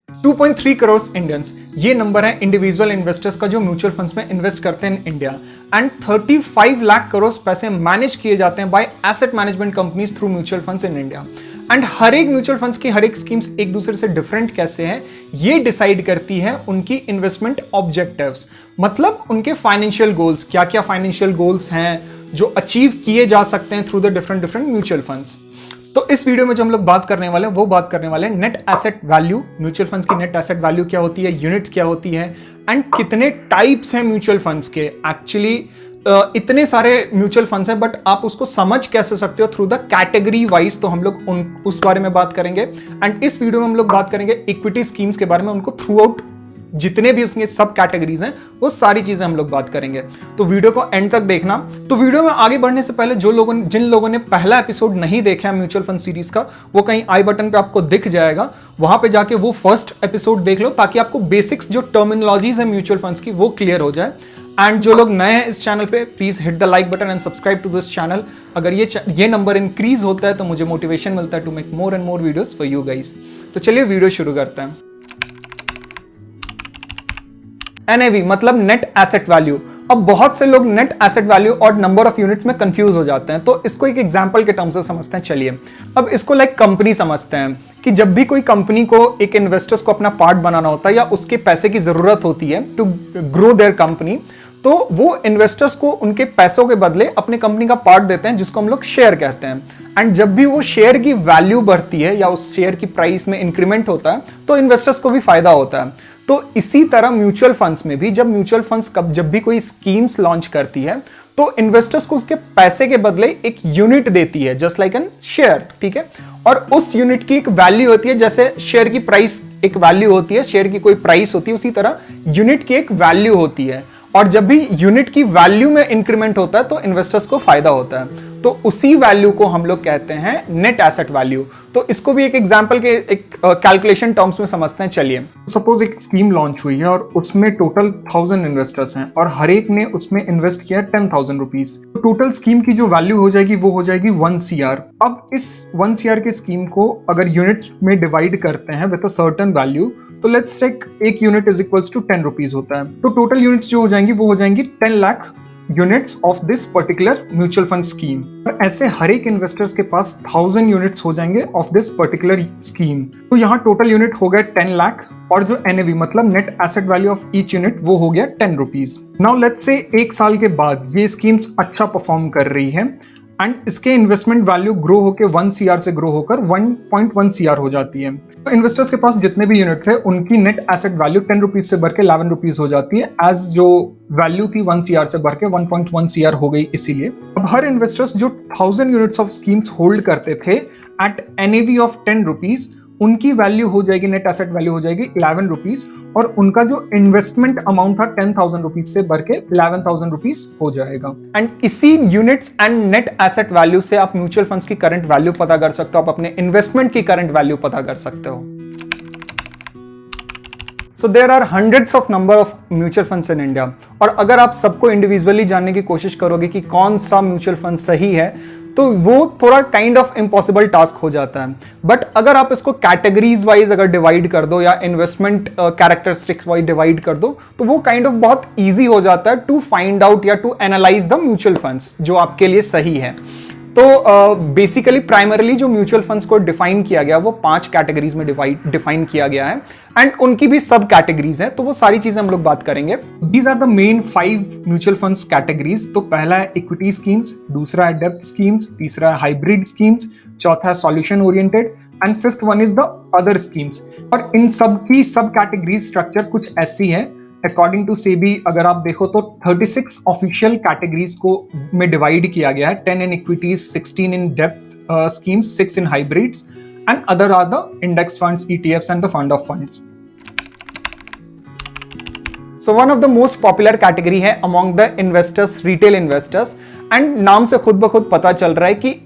2.3 crore Indians, ये number है individual investors का जो म्यूचुअल फंड्स में इन्वेस्ट करते हैं in India. And 35 lakh crore पैसे मैनेज किए जाते हैं by asset management companies through mutual funds in India. And हर एक म्यूचुअल फंड्स की हर एक स्कीम्स एक दूसरे से डिफरेंट कैसे है, ये डिसाइड करती है उनकी इन्वेस्टमेंट ऑब्जेक्टिव्स, मतलब उनके फाइनेंशियल गोल्स, क्या क्या फाइनेंशियल गोल्स हैं जो अचीव किए जा सकते हैं through the different mutual funds. तो इस वीडियो में जो हम लोग बात करने वाले हैं वो बात करने वाले हैं net asset value, mutual funds की नेट एसेट वैल्यू क्या होती है, यूनिट्स क्या होती है, एंड कितने टाइप्स हैं म्यूचुअल फंड्स के। एक्चुअली इतने सारे म्यूचुअल फंड्स हैं, बट आप उसको समझ कैसे सकते हो थ्रू द कैटेगरी वाइज, तो हम लोग उस बारे में बात करेंगे। एंड इस वीडियो में हम लोग बात करेंगे इक्विटी स्कीम्स के बारे में, उनको थ्रू आउट जितने भी उसके सब कैटेगरीज हैं वो सारी चीजें हम लोग बात करेंगे। तो वीडियो को एंड तक देखना। तो वीडियो में आगे बढ़ने से पहले जिन लोगों ने पहला एपिसोड नहीं देखा है म्यूचुअल फंड सीरीज का, वो कहीं आई बटन पे आपको दिख जाएगा, वहां पे जाके वो फर्स्ट एपिसोड देख लो, ताकि आपको बेसिक्स जो टर्मिनोलॉजीज है म्यूचुअल फंड्स की वो क्लियर हो जाए। एंड जो लोग नए हैं इस चैनल पे, please hit the like button and subscribe to this channel. अगर ये नंबर इंक्रीज होता है तो मुझे मोटिवेशन मिलता है to make more and more videos for you guys. तो चलिए वीडियो शुरू करते हैं। NAV मतलब नेट एसेट वैल्यू। अब बहुत से लोग नेट एसेट वैल्यू और नंबर ऑफ यूनिट्स में कंफ्यूज हो जाते हैं, तो इसको एक एग्जांपल के टर्म से समझते हैं। चलिए अब इसको लाइक कंपनी समझते हैं कि जब भी कोई कंपनी को एक इन्वेस्टर्स को अपना पार्ट बनाना होता है या उसके पैसे की जरूरत होती है टू ग्रो देयर कंपनी, तो वो इन्वेस्टर्स को उनके पैसों के बदले अपने कंपनी का पार्ट देते हैं, जिसको हम लोग शेयर कहते हैं। एंड जब भी वो शेयर की वैल्यू बढ़ती है या उस शेयर की प्राइस में इंक्रीमेंट होता है तो इन्वेस्टर्स को भी फायदा होता है। तो इसी तरह म्यूचुअल फंड्स में भी जब म्यूचुअल फंड्स जब भी कोई स्कीम्स लॉन्च करती है तो इन्वेस्टर्स को उसके पैसे के बदले एक यूनिट देती है, जस्ट लाइक एन शेयर, ठीक है। और उस यूनिट की एक वैल्यू होती है, जैसे शेयर की प्राइस एक वैल्यू होती है, शेयर की कोई प्राइस होती है, उसी तरह यूनिट की एक वैल्यू होती है। और जब भी यूनिट की वैल्यू में इंक्रीमेंट होता है तो इन्वेस्टर्स को फायदा होता है। तो उसी वैल्यू को हम लोग कहते हैं नेट एसेट वैल्यू। तो इसको भी एक एग्जांपल के एक कैलकुलेशन टर्म्स में समझते हैं। चलिए सपोज एक स्कीम लॉन्च हुई है और उसमें टोटल 1000 इन्वेस्टर्स हैं और हर एक ने उसमें इन्वेस्ट किया 10,000 रुपीज। तो टोटल स्कीम की जो वैल्यू हो जाएगी वो हो जाएगी 1 CR। अब इस 1 CR की स्कीम को अगर यूनिट्स में डिवाइड करते हैं विद अ सर्टेन वैल्यू, तो लेट्स टेक एक unit is equals to 10 rupees होता है। तो टोटल यूनिट्स जो हो जाएंगी वो हो जाएंगी 10 lakh units of this particular mutual fund scheme. और ऐसे हर एक इन्वेस्टर्स के पास 1000 यूनिट्स हो जाएंगे ऑफ दिस पर्टिकुलर स्कीम। तो यहाँ टोटल यूनिट हो गया 10 लाख और जो NAV मतलब net asset value of each unit वो हो गया 10 रुपीज। नाउ लेट्स से एक साल के बाद ये स्कीम्स अच्छा परफॉर्म कर रही है एंड इसके इन्वेस्टमेंट वैल्यू ग्रो होकर 1 CR से ग्रो होकर 1.1 CR हो जाती है। तो इन्वेस्टर्स के पास जितने भी यूनिट थे उनकी नेट एसेट वैल्यू 10 रुपीज से बढ़ के 11 रुपीज हो जाती है, एज जो वैल्यू थी 1 CR से बढ़ के 1.1 CR हो गई। इसीलिए अब हर इन्वेस्टर्स जो 1000 यूनिट्स ऑफ स्कीम्स होल्ड करते थे एट NAV ऑफ 10 रुपीज, उनकी वैल्यू हो जाएगी, नेट एसेट वैल्यू हो जाएगी 11 रुपीज, और उनका जो इन्वेस्टमेंट अमाउंट था 10,000 रुपीज से बढ़ के 11,000 रुपीज हो जाएगा। एंड इसी units and net asset value से आप म्यूचुअल फंड्स की करंट वैल्यू पता कर सकते हो, आप अपने इन्वेस्टमेंट की करंट वैल्यू पता कर सकते हो। So there are hundreds of number of mutual funds in India, और अगर आप सबको इंडिविजुअली जानने की कोशिश करोगे कि कौन सा म्यूचुअल फंड सही है, तो वो थोड़ा काइंड ऑफ इम्पॉसिबल टास्क हो जाता है। बट अगर आप इसको कैटेगरीज वाइज अगर डिवाइड कर दो या इन्वेस्टमेंट कैरेक्टरिस्टिक्स वाइज डिवाइड कर दो, तो वो काइंड ऑफ बहुत ईजी हो जाता है टू फाइंड आउट या to analyse the mutual funds जो आपके लिए सही है। तो बेसिकली प्राइमरली जो म्यूचुअल फंड्स को डिफाइन किया गया वो 5 कैटेगरीज में डिफाइन किया गया है, एंड उनकी भी सब कैटेगरीज हैं, तो वो सारी चीजें हम लोग बात करेंगे। These are the main 5 mutual funds categories. तो पहला है इक्विटी स्कीम्स, दूसरा है डेब्ट स्कीम्स, तीसरा है हाइब्रिड स्कीम्स, चौथा है solution oriented, and fifth one is the other schemes. और इन सब की सब कैटेगरीज स्ट्रक्चर कुछ ऐसी है। अकॉर्डिंग टू सेबी अगर आप देखो तो 36 ऑफिशियल कैटेगरीज को में डिवाइड किया गया है, 10 इन इक्विटीज, 16 इन डेब्ट schemes, 6 in hybrids, and other are the index funds, ETFs and the fund of funds. So one of the most popular category है among the investors, retail investors, and नाम से खुद ब खुद पता चल रहा है कि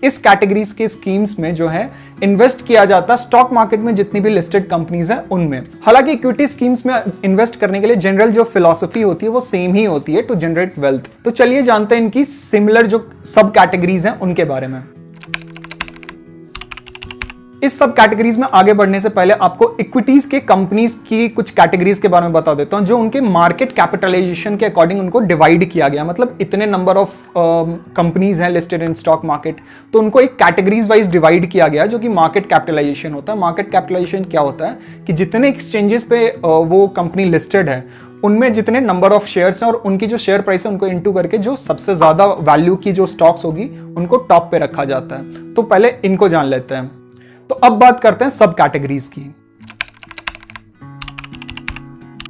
इस कैटेगरीज के स्कीम्स में जो है इन्वेस्ट किया जाता है स्टॉक मार्केट में जितनी भी लिस्टेड कंपनीज हैं उनमें। हालांकि इक्विटी स्कीम्स में इन्वेस्ट करने के लिए जनरल जो फिलॉसफी होती है वो सेम ही होती है, टू जनरेट वेल्थ। तो चलिए जानते हैं इनकी सिमिलर जो सब कैटेगरीज हैं उनके बारे में। इस सब कैटेगरीज में आगे बढ़ने से पहले आपको इक्विटीज के कंपनीज की कुछ कैटेगरीज के बारे में बता देता हूं, जो उनके मार्केट कैपिटलाइजेशन के अकॉर्डिंग उनको डिवाइड किया गया। मतलब इतने नंबर ऑफ कंपनीज हैं लिस्टेड इन स्टॉक मार्केट, तो उनको एक कैटेगरीज वाइज डिवाइड किया गया, जो कि मार्केट कैपिटलाइजेशन होता है। मार्केट कैपिटलाइजेशन क्या होता है कि जितने एक्सचेंजेस पे वो कंपनी लिस्टेड है, उनमें जितने नंबर ऑफ शेयर्स हैं और उनकी जो शेयर प्राइस है उनको इनटू करके जो सबसे ज्यादा वैल्यू की जो स्टॉक्स होगी उनको टॉप पे रखा जाता है। तो पहले इनको जान लेते हैं। तो अब बात करते हैं सब कैटेगरीज की।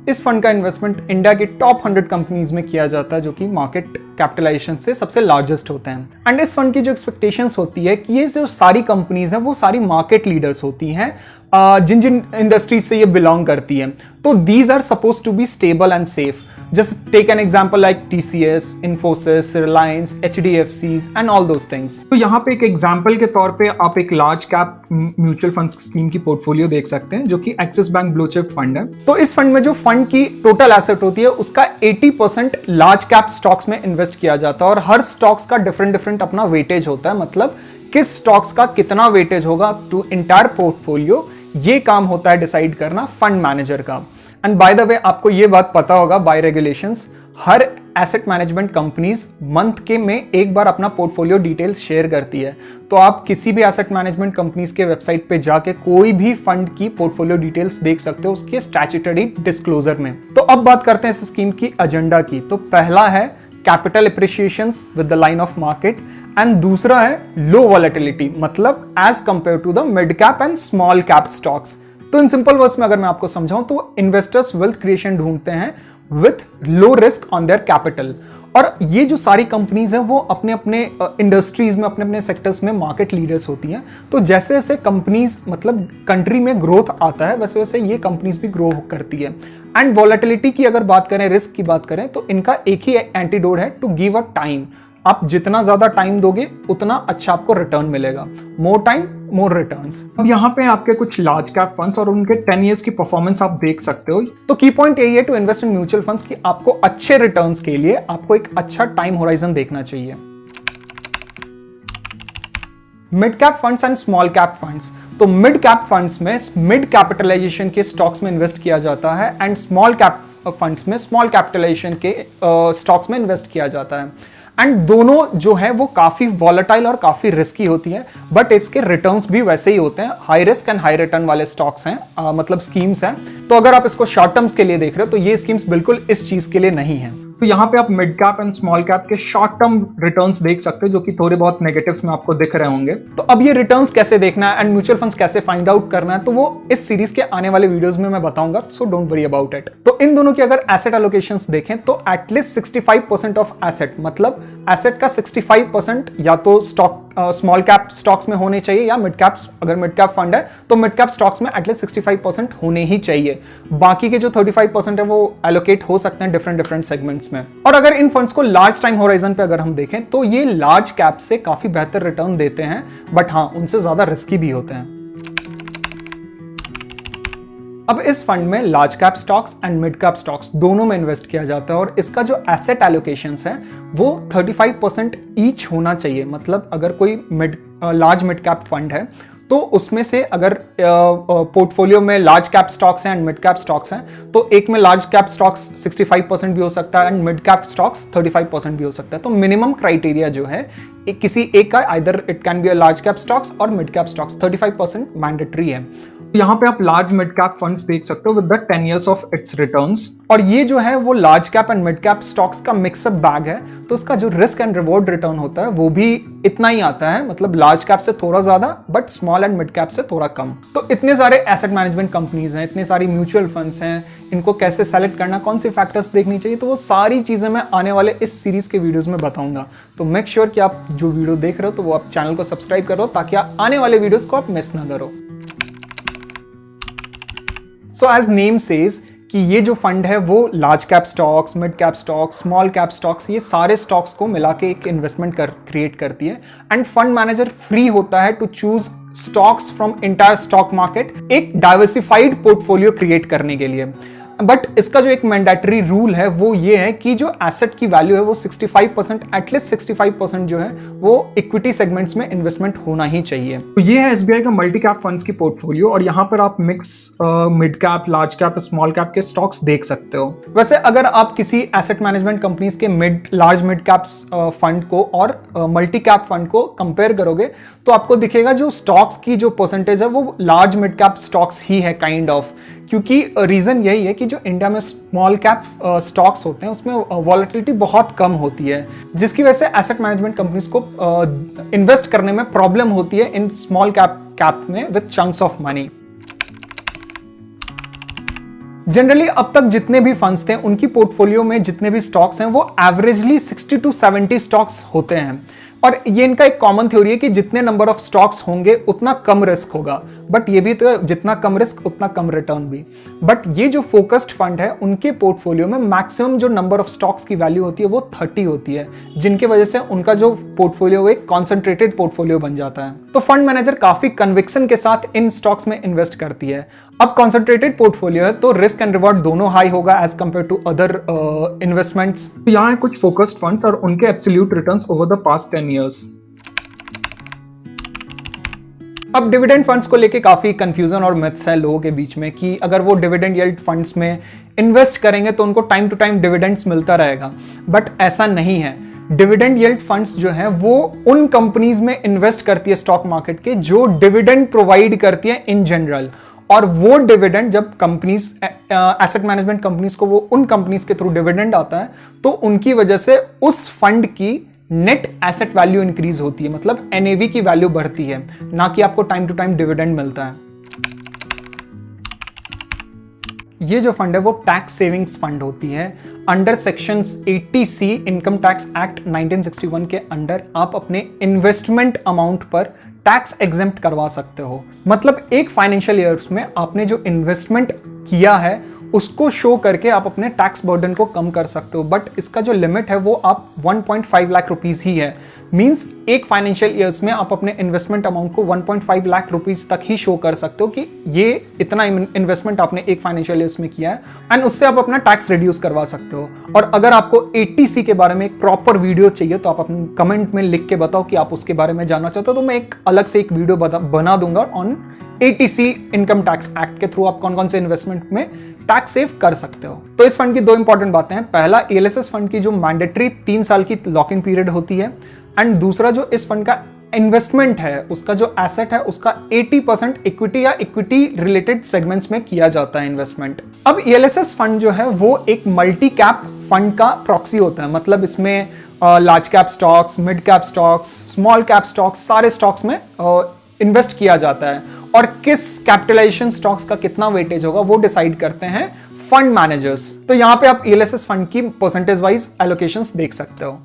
इस फंड का इन्वेस्टमेंट इंडिया की टॉप 100 कंपनीज में किया जाता है, जो कि मार्केट कैपिटलाइजेशन से सबसे लार्जेस्ट होते हैं। एंड इस फंड की जो एक्सपेक्टेशंस होती है कि ये जो सारी कंपनीज हैं वो सारी मार्केट लीडर्स होती हैं, जिन जिन इंडस्ट्रीज से ये बिलोंग करती है। तो these are suppose to be stable and safe. Just take an example like TCS, Infosys, Reliance, HDFCs and all those things. तो यहाँ पे एक एग्जाम्पल के तौर पे आप एक large cap mutual fund scheme की पोर्टफोलियो देख सकते हैं, जो कि axis bank blue chip fund है। तो इस फंड में जो फंड की टोटल एसेट होती है उसका 80% लार्ज कैप स्टॉक्स में इन्वेस्ट किया जाता है, और हर स्टॉक्स का डिफरेंट अपना वेटेज होता है। मतलब किस स्टॉक्स का कितना वेटेज होगा टू इंटायर पोर्टफोलियो, ये काम होता है डिसाइड करना फंड मैनेजर का। एंड बाय द वे आपको ये बात पता होगा, बाय रेगुलेशंस हर एसेट मैनेजमेंट कंपनीज मंथ के में एक बार अपना पोर्टफोलियो डिटेल्स शेयर करती है। तो आप किसी भी एसेट मैनेजमेंट कंपनीज के वेबसाइट पे जाके कोई भी फंड की पोर्टफोलियो डिटेल्स देख सकते हो उसके स्टैट्यूटरी डिस्क्लोजर में। तो अब बात करते हैं इस स्कीम की एजेंडा की। तो पहला है capital appreciations with the line of market, and दूसरा है लो वॉलेटिलिटी, मतलब as compare to the mid cap and small cap stocks. तो इन सिंपल वर्ड्स में अगर मैं आपको समझाऊं तो इन्वेस्टर्स वेल्थ क्रिएशन ढूंढते हैं with low risk on their capital. और ये जो सारी कंपनीज हैं वो अपने अपने इंडस्ट्रीज में, अपने अपने सेक्टर्स में मार्केट लीडर्स होती हैं। तो जैसे जैसे कंपनीज मतलब कंट्री में ग्रोथ आता है वैसे वैसे ये कंपनीज भी ग्रो करती है। एंड वॉलेटिलिटी की अगर बात करें, रिस्क की बात करें, तो इनका एक ही एंटीडोट है, टू गिव अ टाइम। आप जितना ज्यादा टाइम दोगे उतना अच्छा आपको रिटर्न मिलेगा। More time more returns. अब यहाँ पे आपके कुछ लार्ज कैप फंड्स और उनके 10 इयर्स की परफॉर्मेंस आप देख सकते हो। तो की पॉइंट यही है to invest in mutual funds कि आपको अच्छे रिटर्न्स के लिए आपको एक अच्छा टाइम होराइजन देखना चाहिए। Mid cap funds and small cap funds. तो मिड कैप फंड्स में मिड कैपिटलाइजेशन के स्टॉक्स में इन्वेस्ट किया जाता है, एंड स्मॉल कैप फंड्स में स्मॉल कैपिटलाइजेशन के स्टॉक्स में इन्वेस्ट किया जाता है। एंड दोनों जो है वो काफी वॉलेटाइल और काफी रिस्की होती है, बट इसके रिटर्न्स भी वैसे ही होते हैं। High risk and high return वाले स्टॉक्स हैं, मतलब स्कीम्स हैं। तो अगर आप इसको शॉर्ट टर्म्स के लिए देख रहे हो तो ये स्कीम्स बिल्कुल इस चीज के लिए नहीं है। तो यहाँ पे आप mid cap and small cap के शॉर्ट टर्म रिटर्न्स देख सकते हो, जो कि थोड़े बहुत नेगेटिव्स में आपको दिख रहे होंगे। तो अब ये रिटर्न्स कैसे देखना है एंड म्यूचुअल फंड्स कैसे फाइंड आउट करना है, तो वो इस सीरीज के आने वाले वीडियोस में मैं बताऊंगा, so don't worry about it. तो इन दोनों की अगर एसेट एलोकेशंस देखें तो एटलीस्ट 65% ऑफ एसेट, मतलब एसेट का 65% या तो स्टॉक स्मॉल कैप स्टॉक्स में होने चाहिए, या मिड कैप, अगर मिड कैप फंड है तो मिड कैप स्टॉक्स में एटलीस्ट 65% होने ही चाहिए। बाकी के जो 35% है वो एलोकेट हो सकते हैं डिफरेंट सेगमेंट्स में। और अगर इन फंड्स को लार्ज टाइम होराइजन पे अगर हम देखें तो ये लार्ज कैप से काफी बेहतर रिटर्न देते हैं, बट हाँ उनसे ज्यादा रिस्की भी होते हैं। अब इस फंड में large cap stocks and mid cap stocks दोनों में इन्वेस्ट किया जाता है, और इसका जो एसेट एलोकेशंस है वो 35% ईच होना चाहिए। मतलब अगर कोई लार्ज मिड कैप फंड है तो उसमें से अगर पोर्टफोलियो में लार्ज कैप स्टॉक्स हैं एंड मिड कैप स्टॉक्स हैं, तो एक में लार्ज कैप स्टॉक्स 65% भी हो सकता है एंड मिड कैप स्टॉक्स 35% भी हो सकता है। तो मिनिमम क्राइटेरिया जो है किसी एक का, either it can be a large cap stocks और मिड कैप स्टॉक्स, 35% मैंडेटरी है। यहाँ पे आप लार्ज मिड कैप फंड्स देख सकते हो with the 10 years of its returns. और ये जो है वो large cap and mid cap stocks का मिक्सअप बैग है, तो उसका जो रिस्क एंड रिवॉर्ड रिटर्न होता है वो भी इतना ही आता है, मतलब लार्ज कैप से थोड़ा ज्यादा but small and mid cap से थोड़ा कम। तो इतने सारे एसेट मैनेजमेंट कंपनीज हैं, इतने सारी म्यूचुअल फंड्स हैं, इनको कैसे सेलेक्ट करना, कौन से फैक्टर्स देखनी चाहिए, तो वो सारी चीजें मैं आने वाले इस सीरीज के वीडियोस में बताऊंगा। तो मेक श्योर कि आप जो वीडियो देख रहे हो तो वो आप चैनल को सब्सक्राइब करो, ताकि आप आने वाले वीडियोस को आप मिस ना करो। सो एज नेम सेज कि ये जो फंड है वो large cap stocks, mid cap stocks, small cap stocks, ये सारे स्टॉक्स को मिला के एक इन्वेस्टमेंट क्रिएट करती है। एंड फंड मैनेजर फ्री होता है to choose stocks from entire stock market, एक डाइवर्सिफाइड पोर्टफोलियो क्रिएट करने के लिए। बट इसका जो एक मैंडेटरी रूल है वो ये है कि जो एसेट की वैल्यू है वो 65%, एटलीस्ट 65% जो है वो इक्विटी सेगमेंट्स में इन्वेस्टमेंट होना ही चाहिए। तो ये है एसबीआई का मल्टी कैप फंड्स की पोर्टफोलियो, और यहाँ पर आप mix mid cap, large cap, small cap के स्टॉक्स देख सकते हो। वैसे अगर आप किसी एसेट मैनेजमेंट कंपनीज के लार्ज मिड कैप फंड को और मल्टी कैप फंड को कंपेयर करोगे तो आपको दिखेगा जो स्टॉक्स की जो परसेंटेज है वो लार्ज मिड कैप स्टॉक्स ही है काइंड ऑफ, क्योंकि रीजन यही है कि जो इंडिया में स्मॉल कैप स्टॉक्स होते हैं उसमें वॉलेटिलिटी बहुत कम होती है, जिसकी वजह से एसेट मैनेजमेंट कंपनीज को इन्वेस्ट करने में प्रॉब्लम होती है इन स्मॉल कैप में with chunks of money. Generally अब तक जितने भी फंड्स थे उनकी पोर्टफोलियो में जितने भी स्टॉक्स हैं वो एवरेजली 60 to 70 स्टॉक्स होते हैं, और ये इनका एक कॉमन थ्योरी है कि जितने नंबर ऑफ स्टॉक्स होंगे उतना कम रिस्क होगा, बट ये भी तो जितना कम रिस्क उतना कम रिटर्न भी। बट ये जो फोकस्ड फंड है उनके पोर्टफोलियो में मैक्सिमम जो नंबर ऑफ स्टॉक्स की वैल्यू होती है वो 30 होती है, जिनकी वजह से उनका जो पोर्टफोलियो एक कॉन्सेंट्रेटेड पोर्टफोलियो बन जाता है। तो फंड मैनेजर काफी कन्विक्शन के साथ इन स्टॉक्स में इन्वेस्ट करती है। अब कॉन्सेंट्रेटेड पोर्टफोलियो है तो रिस्क एंड रिवॉर्ड दोनों हाई होगा as compare to other investments. यहाँ है कुछ फोकस्ड फंड और उनके absolute returns over the past 10 years. अब डिविडेंड फंड्स को लेके काफी कंफ्यूजन और मिथ्स है लोगों के बीच में कि अगर वो डिविडेंड यील्ड फंड्स में इन्वेस्ट करेंगे तो उनको टाइम टू टाइम डिविडेंड्स मिलता रहेगा, बट ऐसा नहीं है। डिविडेंड यील्ड फंड्स जो है वो उन कंपनीज में इन्वेस्ट करती है स्टॉक मार्केट के जो डिविडेंड प्रोवाइड करती है इन जनरल, और वो डिविडेंड जब कंपनीज एसेट मैनेजमेंट कंपनीज को वो उन कंपनीज के थ्रू डिविडेंड आता है तो उनकी वजह से उस फंड की नेट एसेट वैल्यू इंक्रीज होती है, मतलब एनएवी की वैल्यू बढ़ती है, ना कि आपको टाइम टू टाइम डिविडेंड मिलता है। ये जो फंड है वो टैक्स सेविंग्स फंड होती है। Under section 80C income tax act 1961 के अंडर आप अपने इन्वेस्टमेंट अमाउंट पर टैक्स एग्जेम्प्ट करवा सकते हो, मतलब एक फाइनेंशियल ईयर्स में आपने जो इन्वेस्टमेंट किया है उसको शो करके आप अपने टैक्स बर्डन को कम कर सकते हो, बट इसका जो लिमिट है वो आप 1.5 लाख रुपीस ही है। मींस एक फाइनेंशियल ईयर्स में आप अपने इन्वेस्टमेंट अमाउंट को 1.5 लाख रुपीस तक ही शो कर सकते हो कि ये इतना इन्वेस्टमेंट आपने एक फाइनेंशियल ईयर्स में किया है, एंड उससे आप अपना टैक्स रिड्यूस करवा सकते हो। और अगर आपको 80C के बारे में एक प्रॉपर वीडियो चाहिए तो आप अपने कमेंट में लिख के बताओ कि आप उसके बारे में जानना चाहते हो, तो मैं एक अलग से एक वीडियो बना दूंगा on 80C income tax act के थ्रू आप कौन कौन से इन्वेस्टमेंट में टैक्स सेव कर सकते हो। तो इस फंड की दो इंपॉर्टेंट बातें हैं, पहला ELSS फंड की जो मैंडेटरी 3 साल की लॉकिंग पीरियड होती है, एंड दूसरा जो इस फंड का इन्वेस्टमेंट है उसका जो एसेट है उसका 80% इक्विटी या इक्विटी रिलेटेड सेगमेंट्स में किया जाता है इन्वेस्टमेंट। अब ELSS फंड जो है वो एक मल्टी कैप फंड का प्रॉक्सी होता है, मतलब इसमें large cap stocks, mid cap stocks, small cap stocks, सारे स्टॉक्स में इन्वेस्ट किया जाता है, और किस कैपिटलाइजेशन स्टॉक्स का कितना वेटेज होगा वो डिसाइड करते हैं फंड मैनेजर्स। तो यहां पे आप ELSS फंड की परसेंटेज वाइज एलोकेशंस देख सकते हो।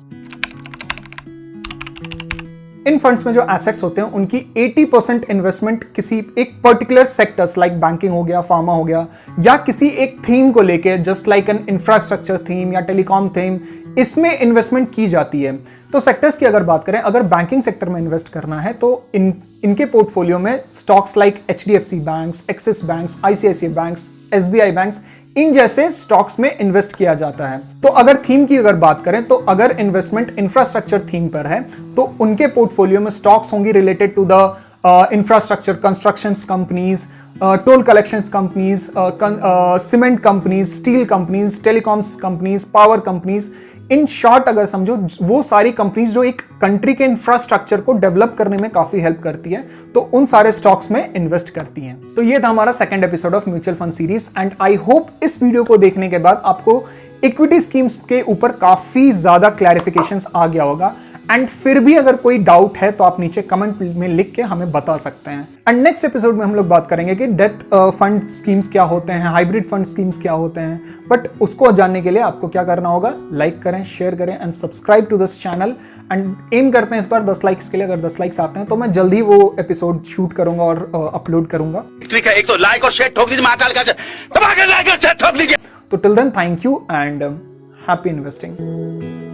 इन फंड्स में जो एसेट्स होते हैं उनकी 80% इन्वेस्टमेंट किसी एक पर्टिकुलर सेक्टर्स लाइक बैंकिंग हो गया, फार्मा हो गया, या किसी एक थीम को लेके just like an infrastructure theme या टेलीकॉम थीम, इसमें इन्वेस्टमेंट की जाती है। तो सेक्टर्स की अगर बात करें, अगर बैंकिंग सेक्टर में इन्वेस्ट करना है तो इनके पोर्टफोलियो में stocks like HDFC banks, Axis banks, ICICI banks, SBI banks, इन जैसे स्टॉक्स में इन्वेस्ट किया जाता है। तो अगर थीम की अगर बात करें तो अगर इन्वेस्टमेंट इंफ्रास्ट्रक्चर थीम पर है तो उनके पोर्टफोलियो में स्टॉक्स होंगी related to the infrastructure, construction companies, toll collection companies, cement companies, steel companies, telecoms companies, power companies. In short अगर समझो वो सारी कंपनीज जो एक कंट्री के इंफ्रास्ट्रक्चर को डेवलप करने में काफी हेल्प करती है, तो उन सारे स्टॉक्स में इन्वेस्ट करती हैं। तो ये था हमारा second episode of mutual fund series, and I hope इस वीडियो को देखने के बाद आपको इक्विटी स्कीम्स के ऊपर काफी ज्यादा क्लैरिफिकेशंस आ गया होगा। एंड फिर भी अगर कोई डाउट है तो आप नीचे कमेंट में लिख के हमें बता सकते हैं। एंड नेक्स्ट एपिसोड में हम लोग बात करेंगे कि डेथ फंड स्कीम्स क्या होते हैं, हाइब्रिड फंड स्कीम्स क्या होते हैं, बट उसको जानने के लिए आपको क्या करना होगा, लाइक करें, शेयर करें and subscribe to this channel. And एम करते हैं इस बार 10 लाइक्स के लिए। अगर 10 लाइक्स आते हैं तो मैं जल्दी वो एपिसोड शूट करूंगा और अपलोड करूंगा। एक तो लाइक और शेयर ठोक दीजिए, महाकाल का दबा के लाइक और शेयर ठोक दीजिए। तो till then thank you and happy investing.